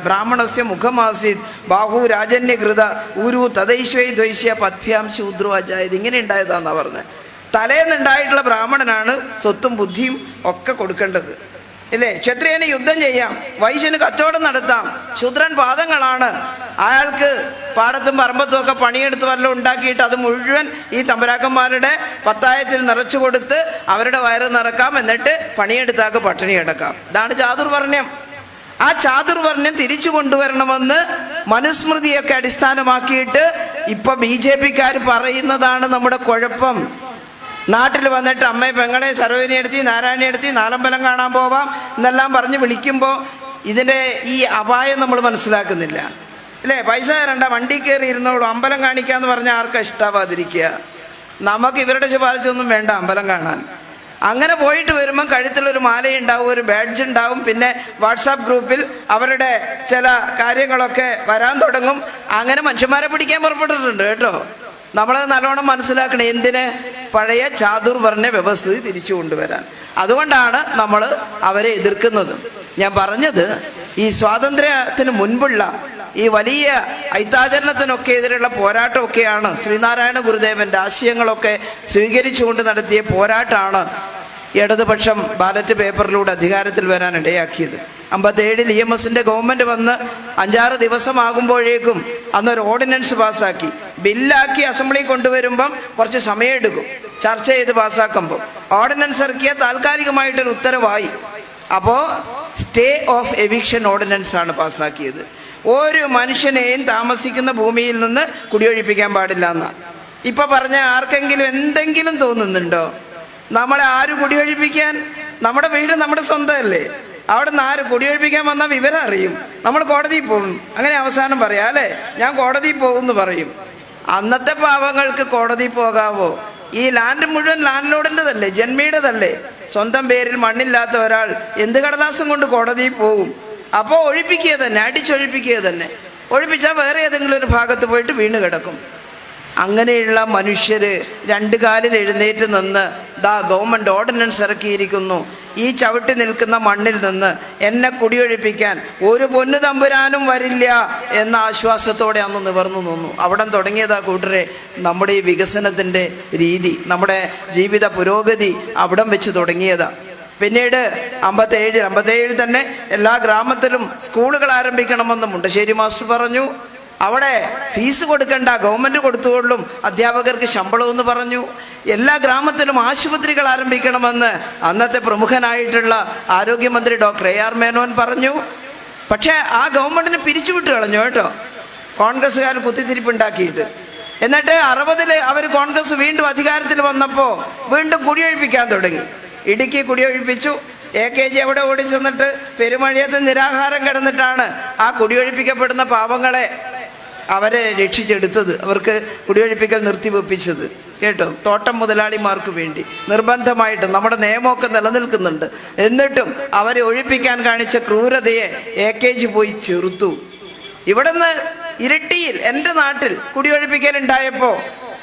ബ്രാഹ്മണസ്യ മുഖമാസീത് ബാഹു രാജന്യകൃത ഊരു തദൈശ്വൈ ദ്വൈശ്യ പദ്ഭ്യാം ശൂദ്രോ അജായത്. ഇങ്ങനെ ഉണ്ടായതാന്നാ പറഞ്ഞത്. തലേന്നുണ്ടായിട്ടുള്ള ബ്രാഹ്മണനാണ് സ്വത്തും ബുദ്ധിയും ഒക്കെ കൊടുക്കേണ്ടത്, ഇല്ലേ? ക്ഷത്രിയന് യുദ്ധം ചെയ്യാം, വൈശ്യന് കച്ചവടം നടത്താം, ശൂദ്രൻ പാദങ്ങളാണ്. അയാൾക്ക് പാടത്തും പറമ്പത്തും ഒക്കെ പണിയെടുത്ത് വല്ലതും ഉണ്ടാക്കിയിട്ട് അത് മുഴുവൻ ഈ തമ്പരാക്കന്മാരുടെ പത്തായത്തിൽ നിറച്ചു കൊടുത്ത് അവരുടെ വയറ് നിറക്കാം, എന്നിട്ട് പണിയെടുത്താക്ക് പട്ടിണി കിടക്കാം. ഇതാണ് ചാതുർവർണ്ണ്യം. ആ ചാതുർവർണ്ണ്യം തിരിച്ചു കൊണ്ടുവരണമെന്ന് മനുസ്മൃതിയൊക്കെ അടിസ്ഥാനമാക്കിയിട്ട് ഇപ്പൊ BJP-ക്കാർ പറയുന്നതാണ് നമ്മുടെ കുഴപ്പം. നാട്ടിൽ വന്നിട്ട് അമ്മയെ പെങ്ങളെ സരോജിനി എടുത്തി നാരായണി എടുത്തി നാലമ്പലം കാണാൻ പോവാം എന്നെല്ലാം പറഞ്ഞ് വിളിക്കുമ്പോൾ ഇതിൻ്റെ ഈ അപായം നമ്മൾ മനസ്സിലാക്കുന്നില്ല, അല്ലേ? പൈസ തരണ്ട, വണ്ടി കയറി ഇരുന്നോളൂ, അമ്പലം കാണിക്കാന്ന് പറഞ്ഞാൽ ആർക്കാ ഇഷ്ടാവാതിരിക്കുക? നമുക്ക് ഇവരുടെ ശുപാർശയൊന്നും വേണ്ട അമ്പലം കാണാൻ. അങ്ങനെ പോയിട്ട് വരുമ്പം കഴുത്തിലൊരു മാലയുണ്ടാവും, ഒരു ബാഡ്ജ് ഉണ്ടാവും, പിന്നെ വാട്സാപ്പ് ഗ്രൂപ്പിൽ അവരുടെ ചില കാര്യങ്ങളൊക്കെ വരാൻ തുടങ്ങും. അങ്ങനെ മനുഷ്യന്മാരെ പിടിക്കാൻ പുറപ്പെട്ടിട്ടുണ്ട് കേട്ടോ. നമ്മളത് നല്ലോണം മനസ്സിലാക്കണം. എന്തിന്? പഴയ ചാതുർവർണ്ണ വ്യവസ്ഥിതി തിരിച്ചു കൊണ്ടുവരാൻ. അതുകൊണ്ടാണ് നമ്മൾ അവരെ എതിർക്കുന്നത്. ഞാൻ പറഞ്ഞത് ഈ സ്വാതന്ത്ര്യത്തിന് മുൻപുള്ള ഈ വലിയ ഐത്താചരണത്തിനൊക്കെ എതിരെയുള്ള പോരാട്ടമൊക്കെയാണ് ശ്രീനാരായണ ഗുരുദേവൻ്റെ ആശയങ്ങളൊക്കെ സ്വീകരിച്ചുകൊണ്ട് നടത്തിയ പോരാട്ടമാണ് ഇടതുപക്ഷം ബാലറ്റ് പേപ്പറിലൂടെ അധികാരത്തിൽ വരാൻ ഇടയാക്കിയത്. 57 EMSന്റെ ഗവൺമെൻറ് വന്ന് 5-6 ദിവസമാകുമ്പോഴേക്കും അന്നൊരു ഓർഡിനൻസ് പാസ്സാക്കി. ബില്ലാക്കി അസംബ്ലി കൊണ്ടുവരുമ്പം കുറച്ച് സമയമെടുക്കും ചർച്ച ചെയ്ത് പാസ്സാക്കുമ്പോൾ. ഓർഡിനൻസ് ഇറക്കിയ താൽക്കാലികമായിട്ടൊരു ഉത്തരവായി. അപ്പോൾ സ്റ്റേ ഓഫ് എവിക്ഷൻ ഓർഡിനൻസ് ആണ് പാസ്സാക്കിയത്. ഒരു മനുഷ്യനെയും താമസിക്കുന്ന ഭൂമിയിൽ നിന്ന് കുടിയൊഴിപ്പിക്കാൻ പാടില്ല എന്നാണ് ഇപ്പം പറഞ്ഞ. ആർക്കെങ്കിലും എന്തെങ്കിലും തോന്നുന്നുണ്ടോ? നമ്മളെ ആര് കുടിയൊഴിപ്പിക്കാൻ? നമ്മുടെ വീട് നമ്മുടെ സ്വന്തമല്ലേ? അവിടെ നിന്ന് ആര് കുടിയൊഴിപ്പിക്കാൻ വന്നാൽ വിവരം അറിയും. നമ്മൾ കോടതിയിൽ പോകും, അങ്ങനെ അവസാനം പറയാം, അല്ലേ? ഞാൻ കോടതിയിൽ പോകും എന്ന് പറയും. അന്നത്തെ പാവങ്ങൾക്ക് കോടതിയിൽ പോകാവോ? ഈ ലാൻഡ് മുഴുവൻ ലാൻഡ് ലോഡിൻ്റെതല്ലേ, ജന്മിയുടേതല്ലേ? സ്വന്തം പേരിൽ മണ്ണില്ലാത്ത ഒരാൾ എന്ത് കടലാസം കൊണ്ട് കോടതിയിൽ പോകും? അപ്പോൾ ഒഴിപ്പിക്കുക തന്നെ, അടിച്ചൊഴിപ്പിക്കുക തന്നെ. ഒഴിപ്പിച്ചാൽ വേറെ ഏതെങ്കിലും ഒരു ഭാഗത്ത് പോയിട്ട് വീണ് കിടക്കും. അങ്ങനെയുള്ള മനുഷ്യർ 2 കാലിൽ എഴുന്നേറ്റ് നിന്ന് ഗവൺമെൻറ് ഓർഡിനൻസ് ഇറക്കിയിരിക്കുന്നു. ഈ ചവിട്ടി നിൽക്കുന്ന മണ്ണിൽ നിന്ന് എന്നെ കുടിയൊഴിപ്പിക്കാൻ ഒരു പൊന്നു തമ്പുരാനും വരില്ല എന്ന ആശ്വാസത്തോടെ അന്ന് നിവർന്നു നിന്നു. അവിടെ തുടങ്ങിയതാ കൂട്ടരെ നമ്മുടെ ഈ വികസനത്തിൻ്റെ രീതി, നമ്മുടെ ജീവിത പുരോഗതി അവിടം വെച്ച് തുടങ്ങിയതാ. പിന്നീട് 57 തന്നെ എല്ലാ ഗ്രാമത്തിലും സ്കൂളുകൾ ആരംഭിക്കണമെന്ന് മുണ്ടശ്ശേരി മാസ്റ്റർ പറഞ്ഞു. അവിടെ ഫീസ് കൊടുക്കണ്ട, ഗവൺമെൻറ് കൊടുത്തുകൊള്ളും, അധ്യാപകർക്ക് ശമ്പളമെന്ന് പറഞ്ഞു. എല്ലാ ഗ്രാമത്തിലും ആശുപത്രികൾ ആരംഭിക്കണമെന്ന് അന്നത്തെ പ്രമുഖനായിട്ടുള്ള ആരോഗ്യമന്ത്രി ഡോക്ടർ AR മേനോൻ പറഞ്ഞു. പക്ഷേ ആ ഗവൺമെൻറ്റിനെ പിരിച്ചുവിട്ട് കളഞ്ഞു കേട്ടോ, കോൺഗ്രസ്സുകാർ കുത്തിത്തിരിപ്പുണ്ടാക്കിയിട്ട്. എന്നിട്ട് 60-ൽ അവർ കോൺഗ്രസ് വീണ്ടും അധികാരത്തിൽ വന്നപ്പോൾ വീണ്ടും കുടിയൊഴിപ്പിക്കാൻ തുടങ്ങി. ഇടുക്കി കുടിയൊഴിപ്പിച്ചു. AKG അവിടെ ഓടിച്ചെന്നിട്ട് പെരുമഴയത്ത് നിരാഹാരം കിടന്നിട്ടാണ് ആ കുടിയൊഴിപ്പിക്കപ്പെടുന്ന പാവങ്ങളെ അവരെ രക്ഷിച്ചെടുത്തത്, അവർക്ക് കുടിയൊഴിപ്പിക്കൽ നിർത്തിവെപ്പിച്ചത് കേട്ടോ. തോട്ടം മുതലാളിമാർക്ക് വേണ്ടി നിർബന്ധമായിട്ട് നമ്മുടെ നിയമമൊക്കെ നിലനിൽക്കുന്നുണ്ട്. എന്നിട്ടും അവരെ ഒഴിപ്പിക്കാൻ കാണിച്ച ക്രൂരതയെ AKG പോയി ചെറുത്തു. ഇവിടുന്ന് ഇരിട്ടിയിൽ എൻ്റെ നാട്ടിൽ കുടിയൊഴിപ്പിക്കലുണ്ടായപ്പോൾ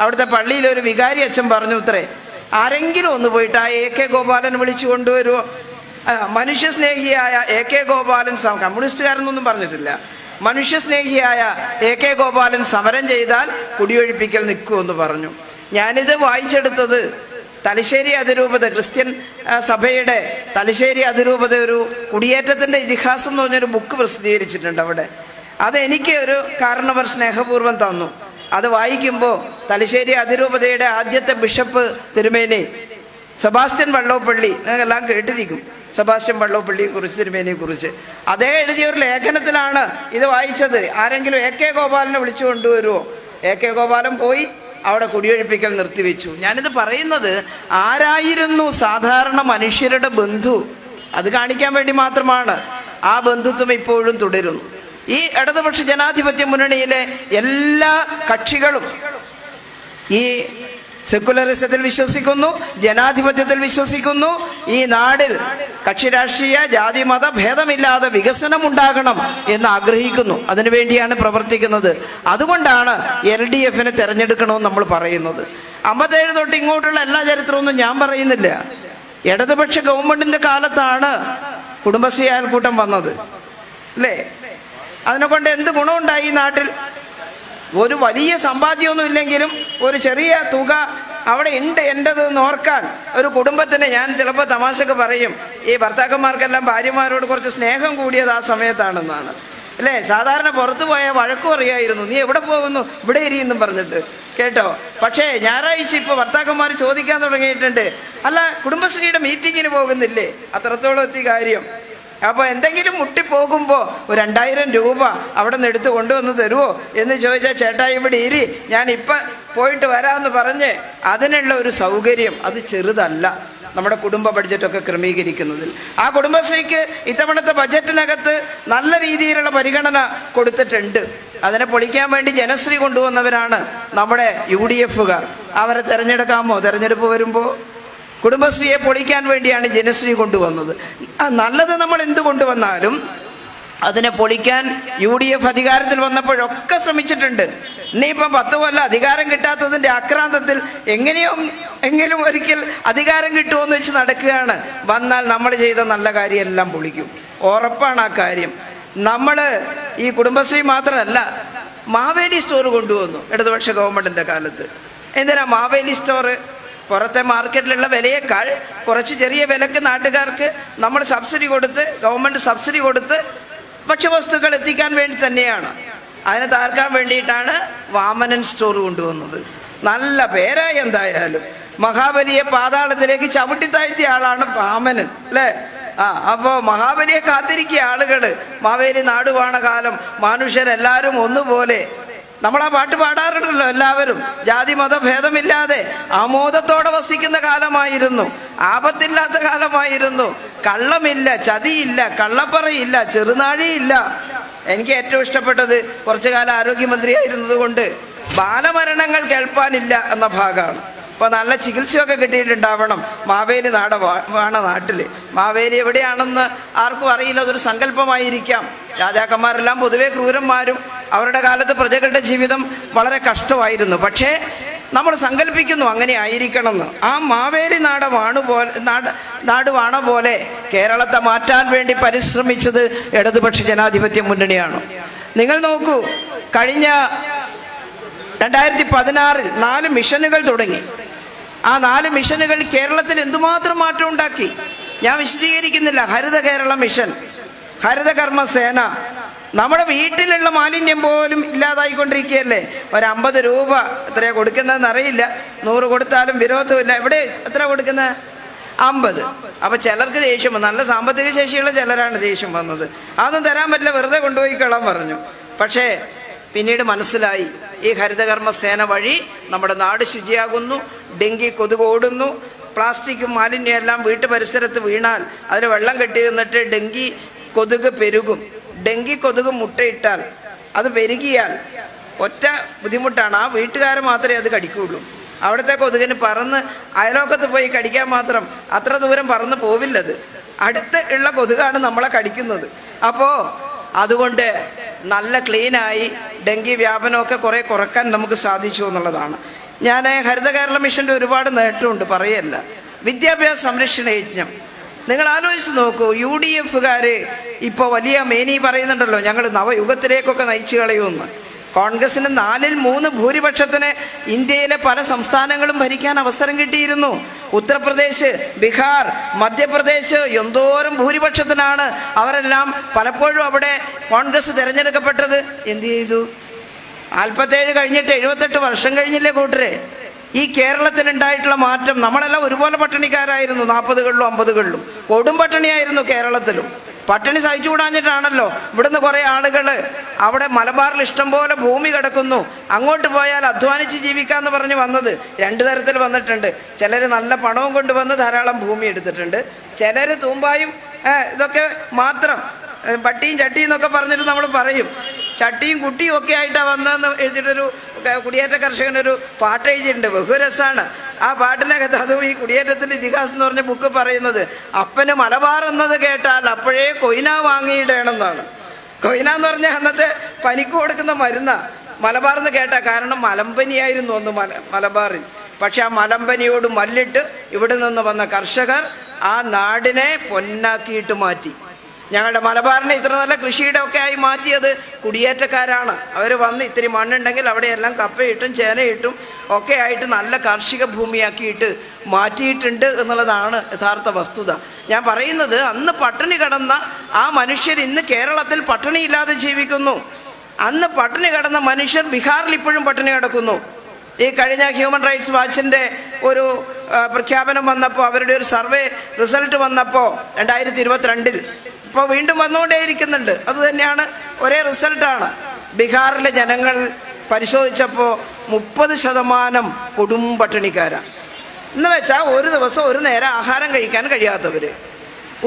അവിടുത്തെ പള്ളിയിലൊരു വികാരി അച്ഛൻ പറഞ്ഞു അത്രേ, ആരെങ്കിലും ഒന്ന് പോയിട്ട് ആ AK ഗോപാലൻ വിളിച്ചു കൊണ്ടുവരുമോ? മനുഷ്യസ്നേഹിയായ AK ഗോപാലൻ, കമ്മ്യൂണിസ്റ്റുകാരനൊന്നും പറഞ്ഞിട്ടില്ല, മനുഷ്യസ്നേഹിയായ AK ഗോപാലൻ സമരം ചെയ്താൽ കുടിയൊഴിപ്പിക്കൽ നിൽക്കുമെന്ന് പറഞ്ഞു. ഞാനിത് വായിച്ചെടുത്തത് തലശ്ശേരി അതിരൂപത, ക്രിസ്ത്യൻ സഭയുടെ തലശ്ശേരി അതിരൂപത ഒരു കുടിയേറ്റത്തിൻ്റെ ഇതിഹാസം എന്ന് പറഞ്ഞൊരു ബുക്ക് പ്രസിദ്ധീകരിച്ചിട്ടുണ്ട് അവിടെ. അതെനിക്ക് ഒരു കാരണവർ സ്നേഹപൂർവ്വം തന്നു. അത് വായിക്കുമ്പോൾ തലശ്ശേരി അതിരൂപതയുടെ ആദ്യത്തെ ബിഷപ്പ് തിരുമേനി സെബാസ്റ്റ്യൻ വള്ളോപ്പള്ളി, നിങ്ങൾക്കെല്ലാം കേട്ടിരിക്കും സെബാസ്റ്റ്യൻ വള്ളോപ്പള്ളിയെ കുറിച്ച്, തിരുമേനിയെ കുറിച്ച്. അതേ എഴുതിയ ഒരു ലേഖനത്തിലാണ് ഇത് വായിച്ചത്. ആരെങ്കിലും AK ഗോപാലനെ വിളിച്ചു കൊണ്ടുവരുമോ? AK ഗോപാലൻ പോയി അവിടെ കുടിയൊഴിപ്പിക്കൽ നിർത്തിവെച്ചു. ഞാനിത് പറയുന്നത് ആരായിരുന്നു സാധാരണ മനുഷ്യരുടെ ബന്ധു, അത് കാണിക്കാൻ വേണ്ടി മാത്രമാണ്. ആ ബന്ധുത്വം ഇപ്പോഴും തുടരുന്നു. ഈ ഇടതുപക്ഷ ജനാധിപത്യ മുന്നണിയിലെ എല്ലാ കക്ഷികളും ഈ സെക്കുലറിസത്തിൽ വിശ്വസിക്കുന്നു, ജനാധിപത്യത്തിൽ വിശ്വസിക്കുന്നു. ഈ നാടിൽ കക്ഷി രാഷ്ട്രീയ ജാതി മത ഭേദമില്ലാതെ വികസനം ഉണ്ടാകണം എന്ന് ആഗ്രഹിക്കുന്നു. അതിനുവേണ്ടിയാണ് പ്രവർത്തിക്കുന്നത്. അതുകൊണ്ടാണ് LDFനെ തിരഞ്ഞെടുക്കണമെന്ന് നമ്മൾ പറയുന്നത്. 57 തൊട്ട് ഇങ്ങോട്ടുള്ള എല്ലാ ചരിത്രമൊന്നും ഞാൻ പറയുന്നില്ല. ഇടതുപക്ഷ ഗവൺമെൻറ്റിൻ്റെ കാലത്താണ് കുടുംബശ്രീ അയൽക്കൂട്ടം വന്നത്, അല്ലേ? അതിനെക്കൊണ്ട് എന്ത് ഗുണമുണ്ടായി ഈ നാട്ടിൽ? ഒരു വലിയ സമ്പാദ്യമൊന്നും ഇല്ലെങ്കിലും ഒരു ചെറിയ തുക അവിടെ ഉണ്ട് എൻ്റെത് ഓർക്കാൻ ഒരു കുടുംബത്തിന്. ഞാൻ ചിലപ്പോൾ തമാശക്ക് പറയും, ഈ ഭർത്താക്കന്മാർക്കെല്ലാം ഭാര്യമാരോട് കുറച്ച് സ്നേഹം കൂടിയത് ആ സമയത്താണെന്നാണ് അല്ലേ. സാധാരണ പുറത്തു പോയാൽ വഴക്കും അറിയായിരുന്നു, നീ എവിടെ പോകുന്നു, ഇവിടെ ഇരിയെന്നും പറഞ്ഞിട്ട് കേട്ടോ. പക്ഷേ ഞായറാഴ്ച ഇപ്പോൾ ഭർത്താക്കന്മാർ ചോദിക്കാൻ തുടങ്ങിയിട്ടുണ്ട്, അല്ല കുടുംബശ്രീയുടെ മീറ്റിങ്ങിന് പോകുന്നില്ലേ? അത്രത്തോളം എത്തി കാര്യം. അപ്പോൾ എന്തെങ്കിലും മുട്ടിപ്പോകുമ്പോൾ ഒരു 2000 രൂപ അവിടെ നിന്ന് എടുത്ത് കൊണ്ടുവന്ന് തരുമോ എന്ന് ചോദിച്ചാൽ, ചേട്ടാ ഇവിടെ ഇരി, ഞാൻ ഇപ്പം പോയിട്ട് വരാമെന്ന് പറഞ്ഞ് അതിനുള്ള ഒരു സൗകര്യം അത് ചെറുതല്ല നമ്മുടെ കുടുംബ ബഡ്ജറ്റൊക്കെ ക്രമീകരിക്കുന്നതിൽ. ആ കുടുംബശ്രീക്ക് ഇത്തവണത്തെ ബഡ്ജറ്റിനകത്ത് നല്ല രീതിയിലുള്ള പരിഗണന കൊടുത്തിട്ടുണ്ട്. അതിനെ പൊളിക്കാൻ വേണ്ടി ജനശ്രീ കൊണ്ടുവന്നവരാണ് നമ്മുടെ UDF-കാർ. അവരെ തിരഞ്ഞെടുക്കാമോ? തിരഞ്ഞെടുപ്പ് വരുമ്പോൾ കുടുംബശ്രീയെ പൊളിക്കാൻ വേണ്ടിയാണ് ജനശ്രീ കൊണ്ടുവന്നത്. നല്ലത് നമ്മൾ എന്ത് കൊണ്ടുവന്നാലും അതിനെ പൊളിക്കാൻ UDF അധികാരത്തിൽ വന്നപ്പോഴൊക്കെ ശ്രമിച്ചിട്ടുണ്ട്. ഇനിയിപ്പം 10 കൊല്ലം അധികാരം കിട്ടാത്തതിൻ്റെ ആക്രാന്തത്തിൽ എങ്ങനെയും ഒരിക്കൽ അധികാരം കിട്ടുമെന്ന് വെച്ച് നടക്കുകയാണ്. വന്നാൽ നമ്മൾ ചെയ്ത നല്ല കാര്യമെല്ലാം പൊളിക്കും, ഉറപ്പാണ് ആ കാര്യം. നമ്മൾ ഈ കുടുംബശ്രീ മാത്രമല്ല, മാവേലി സ്റ്റോർ കൊണ്ടുവന്നു ഇടതുപക്ഷ ഗവൺമെൻറ്റിൻ്റെ കാലത്ത്. എന്തിനാ മാവേലി സ്റ്റോർ? പുറത്തെ മാർക്കറ്റിലുള്ള വിലയേക്കാൾ കുറച്ച് ചെറിയ വിലക്ക് നാട്ടുകാർക്ക് നമ്മൾ സബ്സിഡി കൊടുത്ത്, ഗവൺമെൻറ് സബ്സിഡി കൊടുത്ത് ഭക്ഷ്യവസ്തുക്കൾ എത്തിക്കാൻ വേണ്ടി തന്നെയാണ്. അതിനെ താർക്കാൻ വേണ്ടിയിട്ടാണ് വാമനൻ സ്റ്റോർ കൊണ്ടുവന്നത്. നല്ല പേരായി എന്തായാലും. മഹാബലിയെ പാതാളത്തിലേക്ക് ചവിട്ടി താഴ്ത്തിയ ആളാണ് വാമനൻ അല്ലേ? അപ്പോൾ മഹാബലിയെ കാത്തിരിക്കുക ആളുകൾ. മാവേലി നാടുവാണ കാലം മനുഷ്യരെല്ലാവരും ഒന്നുപോലെ. നമ്മൾ ആ പാട്ട് പാടാറുണ്ടല്ലോ, എല്ലാവരും ജാതി മത ഭേദമില്ലാതെ ആമോദത്തോടെ വസിക്കുന്ന കാലമായിരുന്നു, ആപത്തില്ലാത്ത കാലമായിരുന്നു. കള്ളമില്ല, ചതിയില്ല, കള്ളപ്പറയില്ല, ചെറുനാഴിയില്ല. എനിക്ക് ഏറ്റവും ഇഷ്ടപ്പെട്ടത് കുറച്ചു കാലം ആരോഗ്യമന്ത്രിയായിരുന്നത് കൊണ്ട് ബാലമരണങ്ങൾ കേൾപ്പാനില്ല എന്ന ഭാഗമാണ്. അപ്പോൾ നല്ല ചികിത്സയൊക്കെ കിട്ടിയിട്ടുണ്ടാവണം മാവേലി നാട്ടിൽ. മാവേലി എവിടെയാണെന്ന് ആർക്കും അറിയില്ല, അതൊരു സങ്കല്പമായിരിക്കാം. രാജാക്കന്മാരെല്ലാം പൊതുവെ ക്രൂരന്മാരും അവരുടെ കാലത്ത് പ്രജകളുടെ ജീവിതം വളരെ കഷ്ടമായിരുന്നു. പക്ഷേ നമ്മൾ സങ്കല്പിക്കുന്നു അങ്ങനെ ആയിരിക്കണമെന്ന്. ആ മാവേലി നാടുവാണ പോലെ കേരളത്തെ മാറ്റാൻ വേണ്ടി പരിശ്രമിച്ചത് ഇടതുപക്ഷ ജനാധിപത്യ മുന്നണിയാണ്. നിങ്ങൾ നോക്കൂ, കഴിഞ്ഞ 2016 4 മിഷനുകൾ തുടങ്ങി. ആ 4 മിഷനുകൾ കേരളത്തിൽ എന്തുമാത്രം മാറ്റം ഉണ്ടാക്കി ഞാൻ വിശദീകരിക്കുന്നില്ല. ഹരിത കേരള മിഷൻ, ഹരിത കർമ്മസേന, നമ്മുടെ വീട്ടിലുള്ള മാലിന്യം പോലും ഇല്ലാതായിക്കൊണ്ടിരിക്കുകയല്ലേ. ഒരു 50 രൂപ എത്രയാണ് കൊടുക്കുന്നതെന്ന് അറിയില്ല, 100 കൊടുത്താലും വിരോധമില്ല. എവിടെ എത്ര കൊടുക്കുന്നത്? 50. അപ്പോൾ ചിലർക്ക് ദേഷ്യം വന്നു, നല്ല സാമ്പത്തിക ശേഷിയുള്ള ചിലരാണ് ദേഷ്യം വന്നത്. അതൊന്നും തരാൻ പറ്റില്ല, വെറുതെ കൊണ്ടുപോയിക്കൊള്ളാൻ പറഞ്ഞു. പക്ഷേ പിന്നീട് മനസ്സിലായി, ഈ ഹരിതകർമ്മസേന വഴി നമ്മുടെ നാട് ശുചിയാകുന്നു, ഡെങ്കി കൊതുക് ഓടുന്നു, പ്ലാസ്റ്റിക്കും മാലിന്യം എല്ലാം വീട്ടു പരിസരത്ത് വീണാൽ അതിന് വെള്ളം കെട്ടി നിന്നിട്ട് ഡെങ്കി കൊതുക് പെരുകും. ഡെങ്കി കൊതുക് മുട്ടയിട്ടാൽ അത് പെരുകിയാൽ ഒറ്റ ബുദ്ധിമുട്ടാണ്, ആ വീട്ടുകാർ മാത്രമേ അത് കടിക്കുകയുള്ളൂ. അവിടുത്തെ കൊതുകിന് പറന്ന് അയലോക്കത്ത് പോയി കടിക്കാൻ മാത്രം അത്ര ദൂരം പറന്ന് പോവില്ലത്. അടുത്ത് ഉള്ള കൊതുകാണ് നമ്മളെ കടിക്കുന്നത്. അപ്പോൾ അതുകൊണ്ട് നല്ല ക്ലീനായി ഡെങ്കി വ്യാപനമൊക്കെ കുറേ കുറക്കാൻ നമുക്ക് സാധിച്ചു എന്നുള്ളതാണ്. ഞാൻ ഹരിത കേരള മിഷൻ്റെ ഒരുപാട് നേട്ടമുണ്ട്, പറയല്ല. വിദ്യാഭ്യാസ സംരക്ഷണ യജ്ഞം നിങ്ങൾ ആലോചിച്ച് നോക്കൂ. UDF-കാർ ഇപ്പോൾ വലിയ മേനി പറയുന്നുണ്ടല്ലോ, ഞങ്ങൾ നവയുഗത്തിലേക്കൊക്കെ നയിച്ചു കളയുമെന്ന്. കോൺഗ്രസിന് 4ൽ 3 ഭൂരിപക്ഷത്തിന് ഇന്ത്യയിലെ പല സംസ്ഥാനങ്ങളും ഭരിക്കാൻ അവസരം കിട്ടിയിരുന്നു. ഉത്തർപ്രദേശ്, ബീഹാർ, മധ്യപ്രദേശ് എന്തോരം ഭൂരിപക്ഷത്തിനാണ് അവരെല്ലാം പലപ്പോഴും അവിടെ കോൺഗ്രസ് തിരഞ്ഞെടുക്കപ്പെട്ടത്. എന്ത് ചെയ്തു? 47 കഴിഞ്ഞിട്ട് 78 വർഷം കഴിഞ്ഞില്ലേ കൂട്ടരെ? ഈ കേരളത്തിലുണ്ടായിട്ടുള്ള മാറ്റം, നമ്മളെല്ലാം ഒരുപോലെ പട്ടിണിക്കാരായിരുന്നു 40കളിലും 50കളിലും. കൊടും പട്ടിണിയായിരുന്നു കേരളത്തിലും. പട്ടിണി സഹിച്ചുകൂടാഞ്ഞിട്ടാണല്ലോ ഇവിടുന്ന് കുറേ ആളുകൾ അവിടെ മലബാറിൽ ഇഷ്ടംപോലെ ഭൂമി കിടക്കുന്നു, അങ്ങോട്ട് പോയാൽ അധ്വാനിച്ച് ജീവിക്കാമെന്ന് പറഞ്ഞ് വന്നത്. 2 തരത്തിൽ വന്നിട്ടുണ്ട്. ചിലർ നല്ല പണവും കൊണ്ടുവന്ന് ധാരാളം ഭൂമി എടുത്തിട്ടുണ്ട്, ചിലർ തൂമ്പായും ഇതൊക്കെ മാത്രം പട്ടിയും ചട്ടിയും എന്നൊക്കെ പറഞ്ഞിട്ട് നമ്മൾ പറയും. ചട്ടിയും കുട്ടിയും ഒക്കെ ആയിട്ടാണ് വന്നതെന്ന് എഴുതിയിട്ടൊരു കുടിയേറ്റ കർഷകനൊരു പാട്ട് എഴുതിയിട്ടുണ്ട്, ബഹുരസമാണ്. ആ പാട്ടിനകത്ത് അതും ഈ കുടിയേറ്റത്തിൻ്റെ ഇതിഹാസം എന്ന് പറഞ്ഞ ബുക്ക് പറയുന്നത്, അപ്പന് മലബാർ എന്നത് കേട്ടാൽ അപ്പോഴേ കൊയിന വാങ്ങിയിടണമെന്നാണ്. കൊയിന എന്ന് പറഞ്ഞാൽ അന്നത്തെ പനിക്ക് കൊടുക്കുന്ന മരുന്നാ. മലബാർ എന്ന് കേട്ടാൽ, കാരണം മലമ്പനിയായിരുന്നു ഒന്ന് മലബാറിൽ. പക്ഷെ ആ മലമ്പനിയോട് മല്ലിട്ട് ഇവിടെ നിന്ന് വന്ന കർഷകർ ആ നാടിനെ പൊന്നാക്കിയിട്ട് മാറ്റി. ഞങ്ങളുടെ മലബാറിനെ ഇത്ര നല്ല കൃഷിയുടെ ഒക്കെ ആയി മാറ്റിയത് കുടിയേറ്റക്കാരാണ്. അവർ വന്ന് ഇത്തിരി മണ്ണുണ്ടെങ്കിൽ അവിടെയെല്ലാം കപ്പയിട്ടും ചേനയിട്ടും ഒക്കെ ആയിട്ട് നല്ല കാർഷിക ഭൂമിയാക്കിയിട്ട് മാറ്റിയിട്ടുണ്ട് എന്നുള്ളതാണ് യഥാർത്ഥ വസ്തുത. ഞാൻ പറയുന്നത് അന്ന് പട്ടിണി കിടന്ന ആ മനുഷ്യർ ഇന്ന് കേരളത്തിൽ പട്ടിണിയില്ലാതെ ജീവിക്കുന്നു. അന്ന് പട്ടിണി കിടന്ന മനുഷ്യർ ബീഹാറിൽ ഇപ്പോഴും പട്ടിണി കിടക്കുന്നു. ഈ കഴിഞ്ഞ ഹ്യൂമൻ റൈറ്റ്സ് വാച്ചിൻ്റെ ഒരു പ്രഖ്യാപനം വന്നപ്പോൾ, അവരുടെ ഒരു സർവേ റിസൾട്ട് വന്നപ്പോൾ 2022 ഇപ്പോൾ വീണ്ടും വന്നുകൊണ്ടേയിരിക്കുന്നുണ്ട്. അതുതന്നെയാണ്, ഒരേ റിസൾട്ടാണ്. ബീഹാറിലെ ജനങ്ങൾ പരിശോധിച്ചപ്പോൾ 30% കൊടും പട്ടിണിക്കാരാണ്. എന്ന് വെച്ചാൽ ഒരു ദിവസം ഒരു നേരം ആഹാരം കഴിക്കാൻ കഴിയാത്തവർ.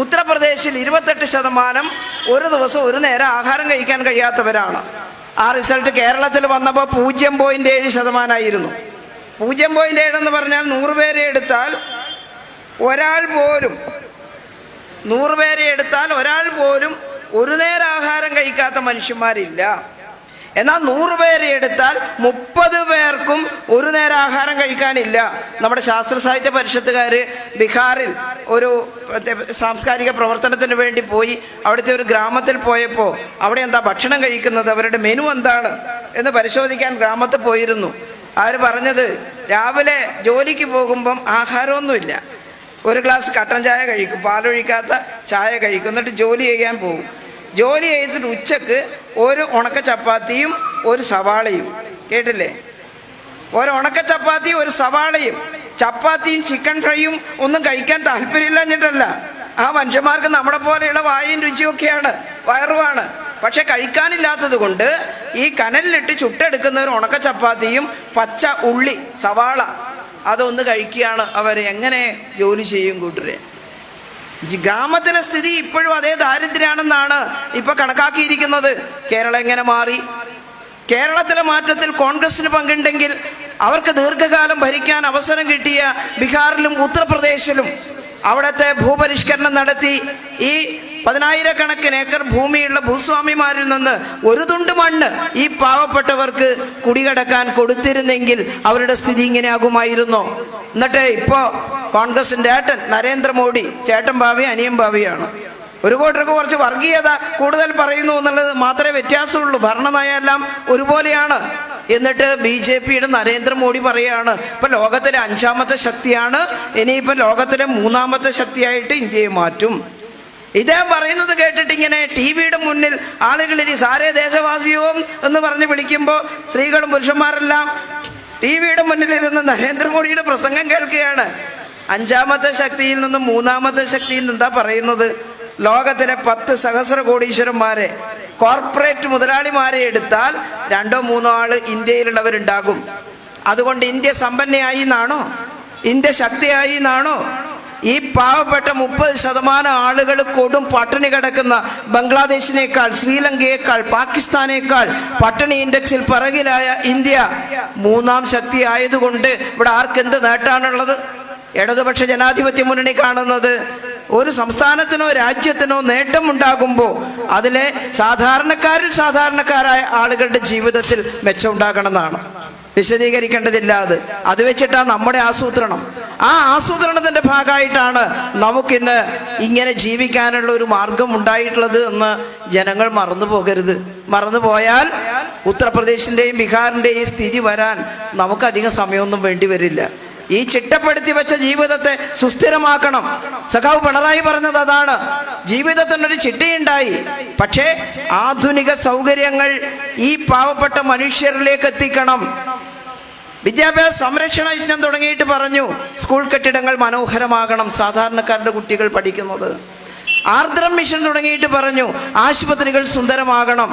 ഉത്തർപ്രദേശിൽ 28% ഒരു ദിവസം ഒരു നേരം ആഹാരം കഴിക്കാൻ കഴിയാത്തവരാണ്. ആ റിസൾട്ട് കേരളത്തിൽ വന്നപ്പോൾ 0.7% 0.7 എന്ന് പറഞ്ഞാൽ 100 പേരെ എടുത്താൽ ഒരാൾ പോലും ഒരു നേരം ആഹാരം കഴിക്കാത്ത മനുഷ്യന്മാരില്ല. എന്നാൽ 100 പേരെ എടുത്താൽ 30 പേർക്കും ഒരു നേരം ആഹാരം കഴിക്കാനില്ല. നമ്മുടെ ശാസ്ത്ര സാഹിത്യ പരിഷത്തുകാർ ബീഹാറിൽ ഒരു സാംസ്കാരിക പ്രവർത്തനത്തിന് വേണ്ടി പോയി അവിടുത്തെ ഒരു ഗ്രാമത്തിൽ പോയപ്പോൾ അവിടെ എന്താ ഭക്ഷണം കഴിക്കുന്നത്, അവരുടെ മെനു എന്താണ് എന്ന് പരിശോധിക്കാൻ ഗ്രാമത്തിൽ പോയിരുന്നു. അവർ പറഞ്ഞത് രാവിലെ ജോലിക്ക് പോകുമ്പം ആഹാരമൊന്നുമില്ല, ഒരു ഗ്ലാസ് കട്ടൻ ചായ കഴിക്കും, പാലൊഴിക്കാത്ത ചായ കഴിക്കും, എന്നിട്ട് ജോലി ചെയ്യാൻ പോകും. ജോലി ചെയ്തിട്ട് ഉച്ചക്ക് ഒരു ഉണക്ക ചപ്പാത്തിയും ഒരു സവാളയും, കേട്ടില്ലേ, ഒരു ഉണക്ക ചപ്പാത്തിയും ഒരു സവാളയും. ചപ്പാത്തിയും ചിക്കൻ ഫ്രൈയും ഒന്നും കഴിക്കാൻ താല്പര്യമില്ലഞ്ഞിട്ടല്ല, ആ മനുഷ്യന്മാർക്ക് നമ്മുടെ പോലെയുള്ള വായും രുചിയൊക്കെയാണ്, വയറുമാണ്. പക്ഷെ കഴിക്കാനില്ലാത്തത് കൊണ്ട് ഈ കനലിലിട്ട് ചുട്ടെടുക്കുന്ന ഒരു ഉണക്ക ചപ്പാത്തിയും പച്ച ഉള്ളി സവാള അതൊന്ന് കഴിക്കുകയാണ് അവർ. എങ്ങനെ ജോലി ചെയ്യും കൂട്ടരെ? ഗ്രാമത്തിലെ സ്ഥിതി ഇപ്പോഴും അതേ ദാരിദ്ര്യമാണെന്നാണ് ഇപ്പൊ കണക്കാക്കിയിരിക്കുന്നത്. കേരളം എങ്ങനെ മാറി? കേരളത്തിലെ മാറ്റത്തിൽ കോൺഗ്രസിന് പങ്കുണ്ടെങ്കിൽ അവർക്ക് ദീർഘകാലം ഭരിക്കാൻ അവസരം കിട്ടിയ ബീഹാറിലും ഉത്തർപ്രദേശിലും അവിടുത്തെ ഭൂപരിഷ്കരണം നടത്തി ഈ 10,000-കണക്കിന് ഏക്കർ ഭൂമിയുള്ള ഭൂസ്വാമിമാരിൽ നിന്ന് ഒരു തുണ്ട് മണ്ണ് ഈ പാവപ്പെട്ടവർക്ക് കുടികടക്കാൻ കൊടുത്തിരുന്നെങ്കിൽ അവരുടെ സ്ഥിതി ഇങ്ങനെ ആകുമായിരുന്നോ? എന്നിട്ട് ഇപ്പോ കോൺഗ്രസിന്റെ ഏട്ടൻ നരേന്ദ്രമോദി, ചേട്ടൻ ഭാവി അനിയൻ ഭാവിയാണ്. ഒരു കൂട്ടർക്ക് കുറച്ച് വർഗീയത കൂടുതൽ പറയുന്നു എന്നുള്ളത് മാത്രമേ വ്യത്യാസമുള്ളൂ. ഭരണനയെല്ലാം ഒരുപോലെയാണ്. എന്നിട്ട് BJPയുടെ നരേന്ദ്രമോദി പറയാണ് ഇപ്പൊ ലോകത്തിലെ 5ാമത്തെ ശക്തിയാണ്, ഇനിയിപ്പോ ലോകത്തിലെ 3ാമത്തെ ശക്തിയായിട്ട് ഇന്ത്യയെ മാറ്റും. ഇദ്ദേഹം പറയുന്നത് കേട്ടിട്ട് ഇങ്ങനെ TV-യുടെ മുന്നിൽ ആളുകൾ ഇനി സാരേ ദേശവാസിയും എന്ന് പറഞ്ഞ് വിളിക്കുമ്പോൾ സ്ത്രീകളും പുരുഷന്മാരെല്ലാം TV-യുടെ മുന്നിൽ ഇരുന്ന് നരേന്ദ്രമോദിയുടെ പ്രസംഗം കേൾക്കുകയാണ്. 5ാമത്തെ ശക്തിയിൽ നിന്നും 3ാമത്തെ ശക്തിയിൽ നിന്ന് എന്താ പറയുന്നത്? ലോകത്തിലെ 10 സഹസ്ര കോടീശ്വരന്മാരെ, കോർപ്പറേറ്റ് മുതലാളിമാരെ എടുത്താൽ 2-3 ആള് ഇന്ത്യയിലുള്ളവരുണ്ടാകും. അതുകൊണ്ട് ഇന്ത്യ സമ്പന്നയായി എന്നാണോ? ഇന്ത്യ ശക്തിയായി എന്നാണോ? ഈ പാവപ്പെട്ട 30% ആളുകൾ കൊടും പട്ടിണി കിടക്കുന്ന ബംഗ്ലാദേശിനേക്കാൾ, ശ്രീലങ്കയേക്കാൾ, പാകിസ്ഥാനേക്കാൾ പട്ടിണി ഇൻഡെക്സിൽ പിറകിലായ ഇന്ത്യ 3ാം ശക്തി ആയതുകൊണ്ട് ഇവിടെ ആർക്കെന്ത് നേട്ടാണുള്ളത്? ഇടതുപക്ഷ ജനാധിപത്യ മുന്നണി കാണുന്നത് ഒരു സംസ്ഥാനത്തിനോ രാജ്യത്തിനോ നേട്ടമുണ്ടാകുമ്പോൾ അതിലെ സാധാരണക്കാരായ ആളുകളുടെ ജീവിതത്തിൽ മെച്ചമുണ്ടാകണമെന്നാണ്. വിശദീകരിക്കേണ്ടതില്ല. അത് വെച്ചിട്ടാണ് നമ്മുടെ ആസൂത്രണം. ആ ആസൂത്രണത്തിന്റെ ഭാഗമായിട്ടാണ് നമുക്കിന്ന് ഇങ്ങനെ ജീവിക്കാനുള്ള ഒരു മാർഗം ഉണ്ടായിട്ടുള്ളത് എന്ന് ജനങ്ങൾ മറന്നു പോകരുത്. മറന്നുപോയാൽ ഉത്തർപ്രദേശിന്റെയും ബീഹാറിന്റെയും സ്ഥിതി വരാൻ നമുക്കധികം സമയമൊന്നും വേണ്ടി വരില്ല. ഈ ചിട്ടപ്പെടുത്തി വെച്ച ജീവിതത്തെ സുസ്ഥിരമാക്കണം. സഖാവ് പിണറായി പറഞ്ഞത് അതാണ്. ജീവിതത്തിനൊരു ചിട്ടയുണ്ടായി, പക്ഷേ ആധുനിക സൗകര്യങ്ങൾ ഈ പാവപ്പെട്ട മനുഷ്യരിലേക്ക് എത്തിക്കണം. വിദ്യാഭ്യാസ സംരക്ഷണ യജ്ഞം തുടങ്ങിയിട്ട് പറഞ്ഞു സ്കൂൾ കെട്ടിടങ്ങൾ മനോഹരമാകണം, സാധാരണക്കാരുടെ കുട്ടികൾ പഠിക്കുന്നത്. ആർദ്രം മിഷൻ തുടങ്ങിയിട്ട് പറഞ്ഞു ആശുപത്രികൾ സുന്ദരമാകണം,